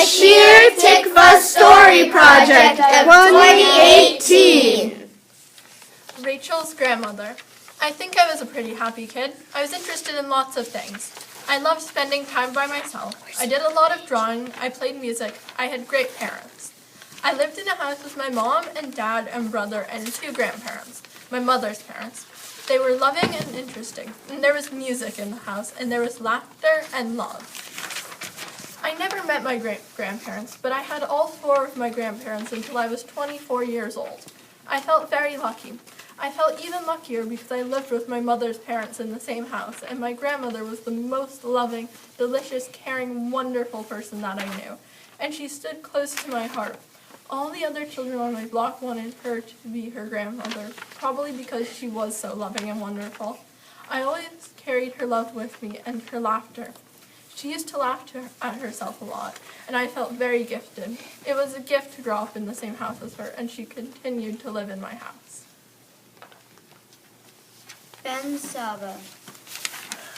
Bashir Tikva Story Project of 2018. Rachel's grandmother. I think I was a pretty happy kid. I was interested in lots of things. I loved spending time by myself. I did a lot of drawing. I played music. I had great parents. I lived in a house with my mom and dad and brother and 2 grandparents, my mother's parents. They were loving and interesting, and there was music in the house, and there was laughter and love. I never met my great-grandparents, but I had all 4 of my grandparents until I was 24 years old. I felt very lucky. I felt even luckier because I lived with my mother's parents in the same house, and my grandmother was the most loving, delicious, caring, wonderful person that I knew, and she stood close to my heart. All the other children on my block wanted her to be her grandmother, probably because she was so loving and wonderful. I always carried her love with me and her laughter. She used to laugh at herself a lot, and I felt very gifted. It was a gift to grow up in the same house as her, and she continued to live in my house. Ben Saba.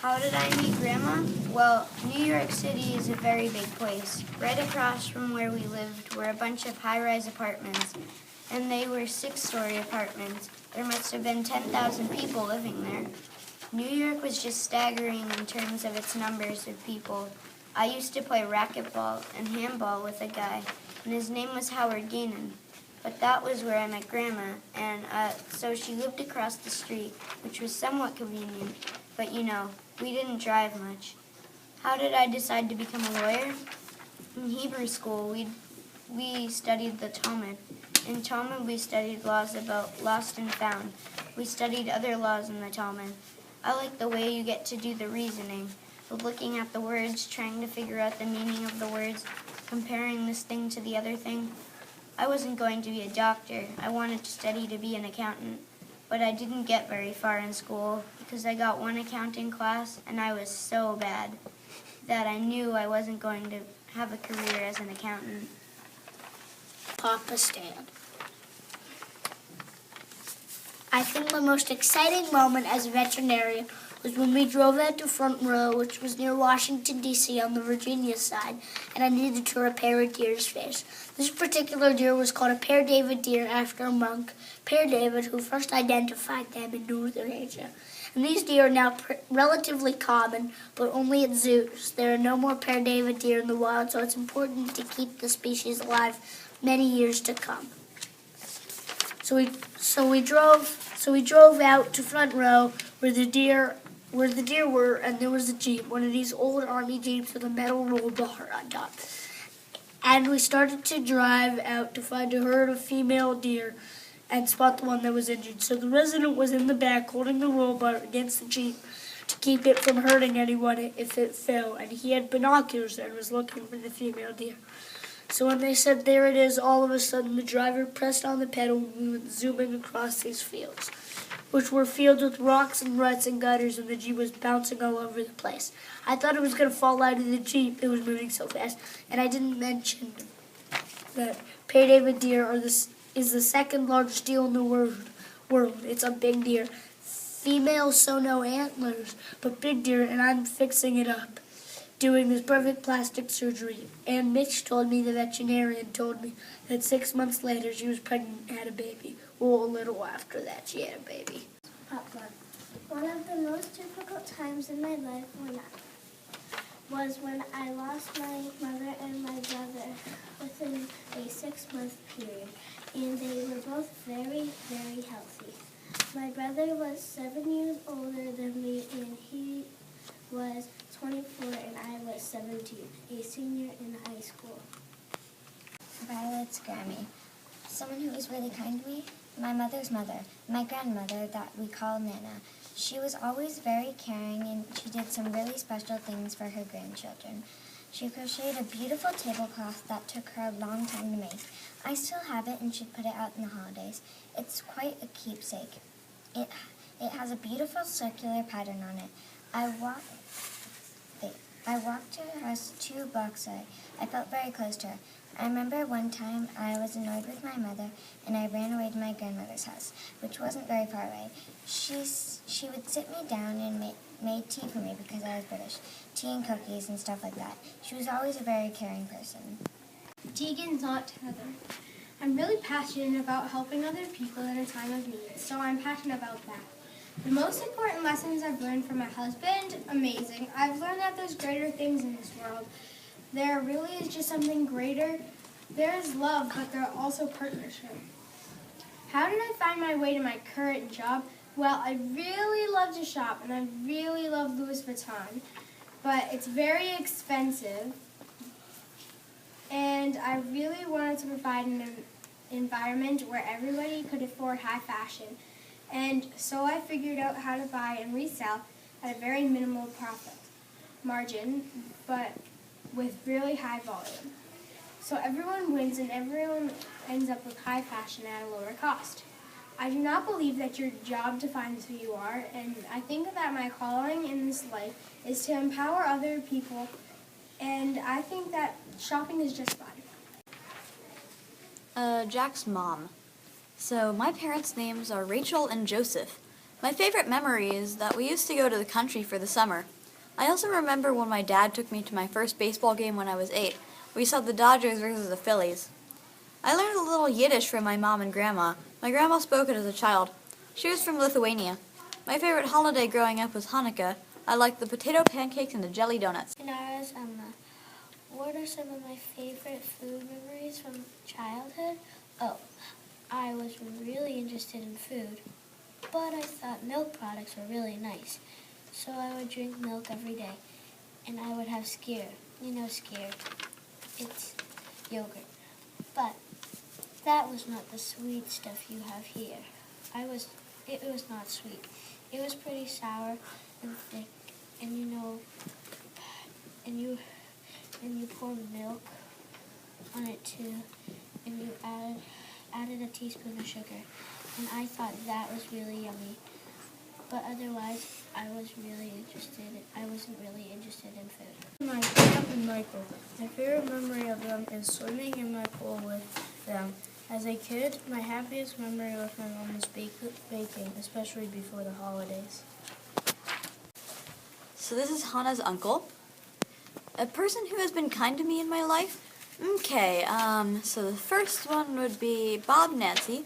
How did I meet Grandma? Well, New York City is a very big place. Right across from where we lived were a bunch of high-rise apartments, and they were 6-story apartments. There must have been 10,000 people living there. New York was just staggering in terms of its numbers of people. I used to play racquetball and handball with a guy, and his name was Howard Gainan. But that was where I met Grandma, and so she lived across the street, which was somewhat convenient. But you know, we didn't drive much. How did I decide to become a lawyer? In Hebrew school, we studied the Talmud. In Talmud, we studied laws about lost and found. We studied other laws in the Talmud. I like the way you get to do the reasoning, looking at the words, trying to figure out the meaning of the words, comparing this thing to the other thing. I wasn't going to be a doctor. I wanted to study to be an accountant. But I didn't get very far in school because I got one accounting class and I was so bad that I knew I wasn't going to have a career as an accountant. Papa Stan. I think my most exciting moment as a veterinarian was when we drove out to Front Row, which was near Washington, D.C. on the Virginia side, and I needed to repair a deer's face. This particular deer was called a Père David deer after a monk, Père David, who first identified them in Northern Asia. And these deer are now relatively common, but only at zoos. There are no more Père David deer in the wild, so it's important to keep the species alive many years to come. So we drove out to Front Row where the deer were, and there was a Jeep, one of these old army Jeeps with a metal roll bar on top. And we started to drive out to find a herd of female deer and spot the one that was injured. So the resident was in the back holding the roll bar against the Jeep to keep it from hurting anyone if it fell. And he had binoculars and was looking for the female deer. So when they said, "There it is," all of a sudden the driver pressed on the pedal and we went zooming across these fields, which were fields with rocks and ruts and gutters, and the Jeep was bouncing all over the place. I thought it was going to fall out of the Jeep. It was moving so fast. And I didn't mention that Père David deer is the second largest deer in the world. It's a big deer. Females show no antlers, but big deer, and I'm fixing it up, doing this perfect plastic surgery. And Mitch told me, the veterinarian told me, that 6 months later she was pregnant and had a baby. Well, a little after that she had a baby. One of the most difficult times in my life was when I lost my mother and my brother within a 6-month period, and they were both very, very healthy. My brother was 7 years older than me, and he was 24 and I was 17, a senior in high school. Violet's Grammy. Someone who was really kind to me, my mother's mother, my grandmother that we call Nana. She was always very caring and she did some really special things for her grandchildren. She crocheted a beautiful tablecloth that took her a long time to make. I still have it and should put it out in the holidays. It's quite a keepsake. It has a beautiful circular pattern on it. I walked to her house 2 blocks away. I felt very close to her. I remember one time I was annoyed with my mother and I ran away to my grandmother's house, which wasn't very far away. She would sit me down and made tea for me because I was British. Tea and cookies and stuff like that. She was always a very caring person. Tegan's Aunt Heather. I'm really passionate about helping other people in a time of need, so I'm passionate about that. The most important lessons I've learned from my husband, amazing. I've learned that there's greater things in this world. There really is just something greater. There is love, but there are also partnership. How did I find my way to my current job? Well, I really love to shop, and I really love Louis Vuitton, but it's very expensive, and I really wanted to provide an environment where everybody could afford high fashion. And so I figured out how to buy and resell at a very minimal profit margin, but with really high volume. So everyone wins and everyone ends up with high fashion at a lower cost. I do not believe that your job defines who you are, and I think that my calling in this life is to empower other people, and I think that shopping is just fun. Jack's mom. So my parents' names are Rachel and Joseph. My favorite memory is that we used to go to the country for the summer. I also remember when my dad took me to my first baseball game when I was 8. We saw the Dodgers versus the Phillies. I learned a little Yiddish from my mom and grandma. My grandma spoke it as a child. She was from Lithuania. My favorite holiday growing up was Hanukkah. I liked the potato pancakes and the jelly donuts. Nara's Emma. What are some of my favorite food memories from childhood? Oh, I was really interested in food, but I thought milk products were really nice. So I would drink milk every day, and I would have skyr. You know skyr. It's yogurt. But that was not the sweet stuff you have here. It was not sweet. It was pretty sour and thick, and you poured milk on it too, and you added a teaspoon of sugar, and I thought that was really yummy. But otherwise, I wasn't really interested in food. My dad and Michael. My favorite memory of them is swimming in my pool with them. As a kid, my happiest memory with my mom was baking, especially before the holidays. So this is Hannah's uncle. A person who has been kind to me in my life? Okay, so the first one would be Bob Nancy,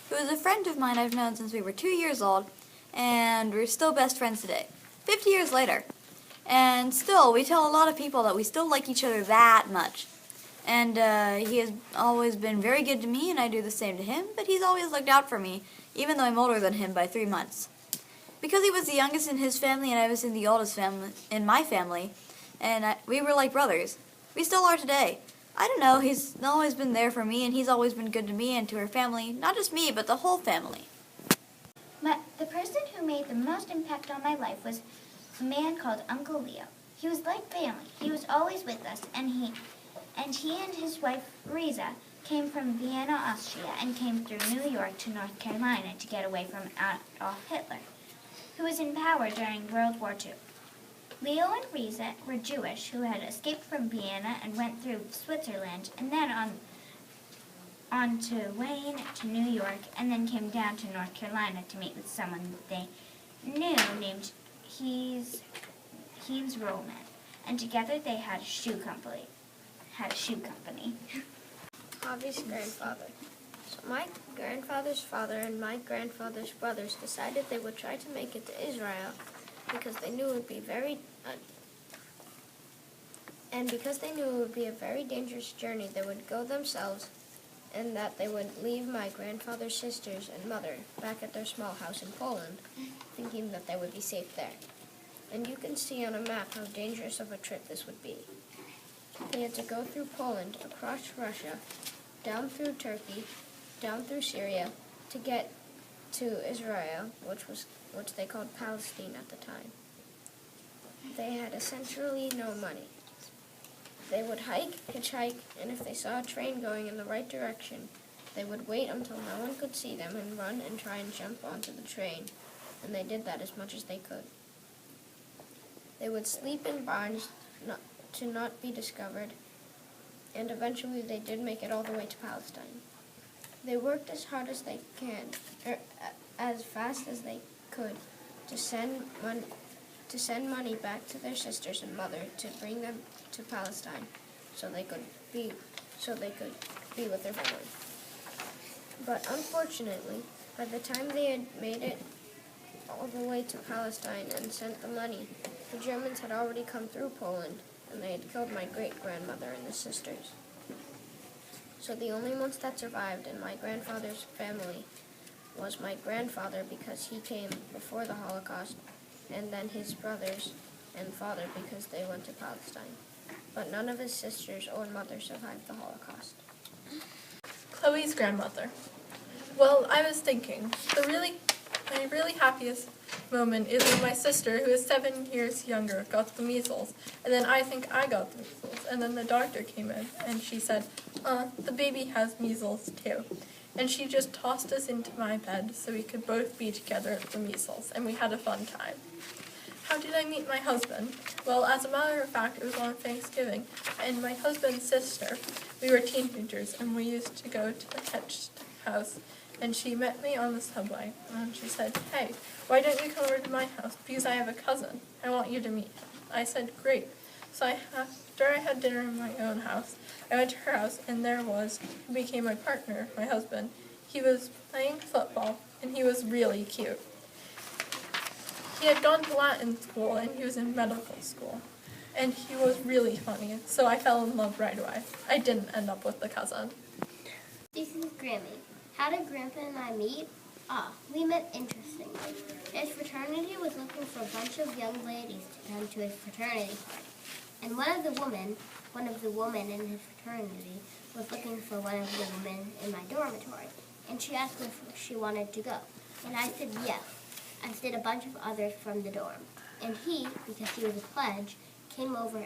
who is a friend of mine I've known since we were 2 years old, and we're still best friends today, 50 years later. And still, we tell a lot of people that we still like each other that much. And he has always been very good to me, and I do the same to him, but he's always looked out for me, even though I'm older than him by 3 months. Because he was the youngest in his family and I was in the oldest family in my family, and we were like brothers. We still are today. I don't know, he's always been there for me, and he's always been good to me and to her family, not just me, but the whole family. The person who made the most impact on my life was a man called Uncle Leo. He was like family. He was always with us, and he and his wife, Riza, came from Vienna, Austria, and came through New York to North Carolina to get away from Adolf Hitler, who was in power during World War II. Leo and Riza were Jewish who had escaped from Vienna and went through Switzerland, and then on to Wayne to New York, and then came down to North Carolina to meet with someone they knew named Heaves Rollman, and together they had a shoe company. Javi's grandfather. So my grandfather's father and my grandfather's brothers decided they would try to make it to Israel because they knew it would be a very dangerous journey. They would go themselves, and that they would leave my grandfather's sisters and mother back at their small house in Poland, thinking that they would be safe there. And you can see on a map how dangerous of a trip this would be. They had to go through Poland, across Russia, down through Turkey, down through Syria, to get to Israel, which they called Palestine at the time. They had essentially no money. They would hitchhike, and if they saw a train going in the right direction, they would wait until no one could see them and run and try and jump onto the train, and they did that as much as they could. They would sleep in barns to not be discovered, and eventually they did make it all the way to Palestine. They worked as hard as they as fast as they could to to send money back to their sisters and mother to bring them to Palestine so they could be with their family. But unfortunately, by the time they had made it all the way to Palestine and sent the money, the Germans had already come through Poland, and they had killed my great-grandmother and the sisters. So the only ones that survived in my grandfather's family was my grandfather, because he came before the Holocaust, and then his brothers and father because they went to Palestine. But none of his sisters or mother survived the Holocaust. Chloe's grandmother. Well, I was thinking, my really happiest moment is when my sister, who is 7 years younger, got the measles. And then I think I got the measles. And then the doctor came in and she said, the baby has measles too. And she just tossed us into my bed so we could both be together at the measles. And we had a fun time. How did I meet my husband? Well, as a matter of fact, it was on Thanksgiving. And my husband's sister, we were teenagers, and we used to go to the Hetch house. And she met me on the subway, and she said, "Hey, why don't you come over to my house? Because I have a cousin. I want you to meet him." I said, "Great." So after I had dinner in my own house, I went to her house, and there was, who became my partner, my husband. He was playing football, and he was really cute. He had gone to Latin school, and he was in medical school. And he was really funny, so I fell in love right away. I didn't end up with the cousin. This is Grammy. How did Grandpa and I meet? We met interestingly. His fraternity was looking for a bunch of young ladies to come to his fraternity party. And one of the women in his fraternity was looking for one of the women in my dormitory. And she asked if she wanted to go. And I said yes, as did a bunch of others from the dorm. And he, because he was a pledge, came over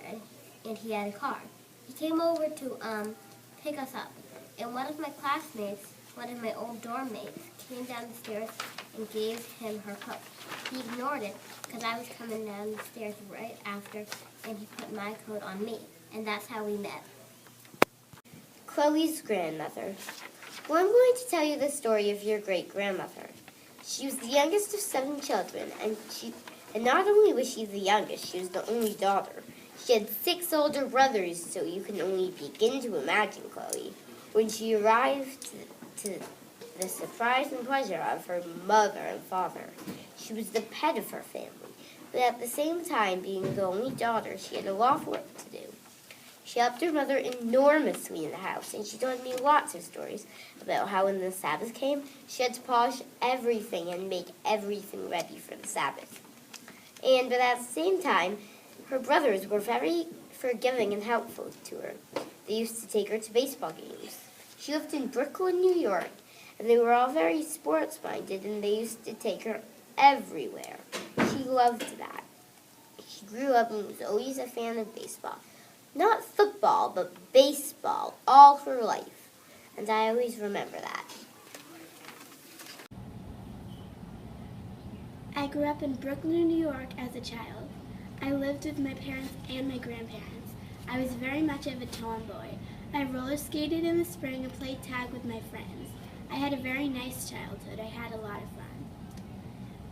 and he had a car. He came over to pick us up. And one of my classmates, one of my old dorm mates, came down the stairs and gave him her coat. He ignored it because I was coming down the stairs right after, and he put my coat on me. And that's how we met. Chloe's grandmother. Well, I'm going to tell you the story of your great-grandmother. She was the youngest of 7 children, and not only was she the youngest, she was the only daughter. She had 6 older brothers, so you can only begin to imagine Chloe. When she arrived to the surprise and pleasure of her mother and father, she was the pet of her family. But at the same time, being the only daughter, she had a lot of work to do. She helped her mother enormously in the house, and she told me lots of stories about how when the Sabbath came, she had to polish everything and make everything ready for the Sabbath. But at the same time, her brothers were very forgiving and helpful to her. They used to take her to baseball games. She lived in Brooklyn, New York, and they were all very sports-minded, and they used to take her everywhere. She loved that. She grew up and was always a fan of baseball. Not football, but baseball, all her life. And I always remember that. I grew up in Brooklyn, New York as a child. I lived with my parents and my grandparents. I was very much of a tomboy. I roller skated in the spring and played tag with my friends. I had a very nice childhood. I had a lot of fun.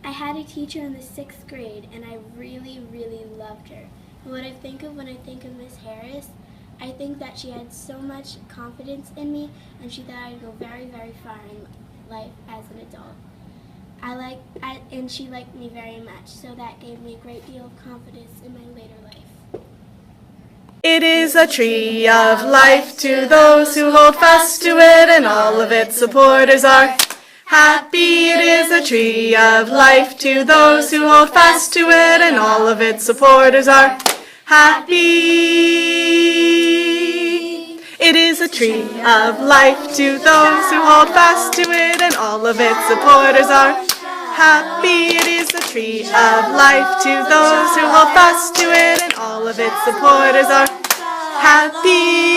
I had a teacher in the 6th grade, and I really, really loved her. And what I think of when I think of Miss Harris, I think that she had so much confidence in me, and she thought I'd go very, very far in life as an adult. And she liked me very much, so that gave me a great deal of confidence in my later life. It is a tree of life to those who hold fast to it, and all of its supporters are happy. It is a tree of life to those who hold fast to it, and all of its supporters are happy. It is a tree of life to those who hold fast to it, and all of its supporters are happy. It is a tree of life to those who hold fast to it, and all of its supporters are happy.